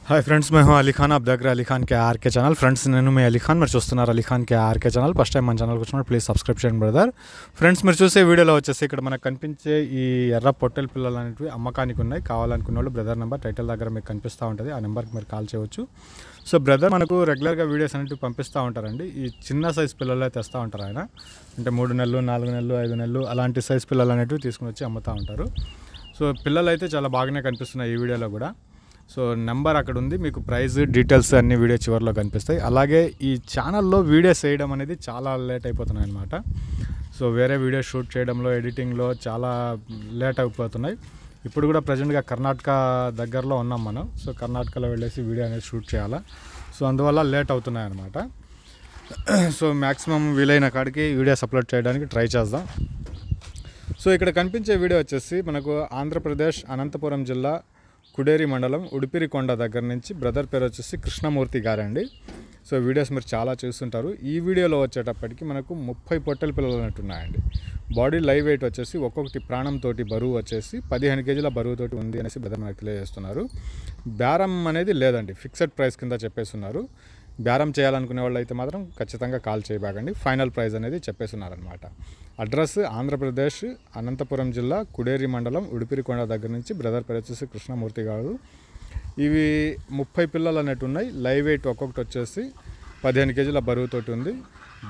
Hi friends, मैं हूं अली खान। आप देख रहे हैं अली खान के आर के ఛానల్। ఫ్రెండ్స్ నేను మీ అలీ ఖాన్, మీరు చూస్తున్నారు అలీ ఖాన్ के आर के ఛానల్। ఫస్ట్ టైం మన ఛానల్కి వచ్చినప్పుడు ప్లీజ్ సబ్స్క్రైబ్ చేయండి బ్రదర్। ఫ్రెండ్స్, మీరు చూసే వీడియోలో వచ్చేసి ఇక్కడ మనకు కనిపించే ఈ ఎర్ర పొట్టెల పిల్లలు అనేవి అమ్మకానికి ఉన్నాయి। కావాలనుకున్న వాళ్ళు బ్రదర్ నెంబర్ టైటిల్ దగ్గర మీకు కనిపిస్తూ ఉంటుంది, ఆ నెంబర్కి మీరు కాల్ చేయవచ్చు। సో బ్రదర్ మనకు రెగ్యులర్గా వీడియోస్ అనేవి పంపిస్తూ ఉంటారండి। ఈ చిన్న సైజ్ పిల్లలే తెస్తూ ఉంటారు ఆయన, అంటే 3 నెలలు 4 నెలలు 5 నెలలు అలాంటి సైజ్ పిల్లలు అనేవి తీసుకుని వచ్చి అమ్ముతూ ఉంటారు। సో పిల్లలు అయితే చాలా బాగానే కనిపిస్తున్నాయి ఈ వీడియోలో కూడా। సో నెంబర్ అక్కడ ఉంది, మీకు ప్రైస్ డీటెయిల్స్ అన్ని వీడియో చివరిలో కనిపిస్తాయి। అలాగే ఈ ఛానల్లో వీడియోస్ చేయడం అనేది చాలా లేట్ అయిపోతున్నాయి అన్నమాట। సో వేరే వీడియో షూట్ చేయడంలో, ఎడిటింగ్లో చాలా లేట్ అయిపోతున్నాయి। ఇప్పుడు కూడా ప్రజెంట్గా కర్ణాటక దగ్గరలో ఉన్నాం మనం। సో కర్ణాటకలో వెళ్ళేసి వీడియో అనేది షూట్ చేయాలా, సో అందువల్ల లేట్ అవుతున్నాయి అన్నమాట। సో మ్యాక్సిమం వీలైన కాడికి వీడియోస్ అప్లోడ్ చేయడానికి ట్రై చేద్దాం। సో ఇక్కడ కనిపించే వీడియో వచ్చేసి మనకు ఆంధ్రప్రదేశ్ అనంతపురం జిల్లా కుడేరి మండలం ఉడిపిరికొండ దగ్గర నుంచి బ్రదర్ పేరు వచ్చేసి కృష్ణమూర్తి గారండి। సో వీడియోస్ మీరు చాలా చూస్తుంటారు। ఈ వీడియోలో వచ్చేటప్పటికి మనకు 30 పొట్టెల పిల్లలు ఉన్నట్టున్నాయండి। బాడీ లైవ్ వెయిట్ వచ్చేసి ఒక్కొక్కటి ప్రాణంతో బరువు వచ్చేసి 15 కేజీల బరువుతోటి ఉంది అనేసి బ్రదర్ మనకు తెలియజేస్తున్నారు। బేరం అనేది లేదండి, ఫిక్స్డ్ ప్రైస్ కింద చెప్పేస్తున్నారు। బేరం చేయాలనుకునే వాళ్ళు అయితే మాత్రం ఖచ్చితంగా కాల్ చేయబాకండి, ఫైనల్ ప్రైస్ అనేది చెప్పేస్తున్నారనమాట। అడ్రస్ ఆంధ్రప్రదేశ్ అనంతపురం జిల్లా కుడేరి మండలం ఉడిపిరికొండ దగ్గర నుంచి బ్రదర్ పేరు వచ్చేసి కృష్ణమూర్తి గారు। ఇవి 30 పిల్లలు అనేవి ఉన్నాయి। లైవ్ వెయిట్ ఒక్కొక్కటి వచ్చేసి 15 కేజీల బరువుతోటి ఉంది।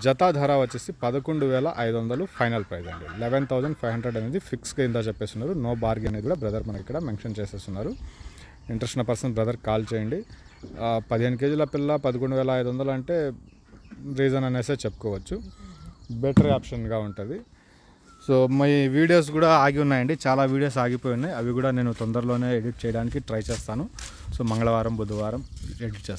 జతా ధర వచ్చేసి 11,500 ఫైనల్ ప్రైస్ అండి। 11,500 అనేది ఫిక్స్ కింద చెప్పేస్తున్నారు, నో బార్గెన్ అనేది కూడా బ్రదర్ మనకి ఇక్కడ మెన్షన్ చేసేస్తున్నారు। ఇంట్రెస్ట్ ఉన్న పర్సన్ బ్రదర్ కాల్ చేయండి। 15 కేజీల పిల్ల 11,500 అంటే రీజన్ అనేసే చెప్పుకోవచ్చు, బెటర్ ఆప్షన్గా ఉంటుంది। సో మీ వీడియోస్ కూడా ఆగి ఉన్నాయండి, చాలా వీడియోస్ ఆగిపోయి ఉన్నాయి, అవి కూడా నేను తొందరలోనే ఎడిట్ చేయడానికి ట్రై చేస్తాను। సో మంగళవారం బుధవారం ఎడిట్ చేస్తాను।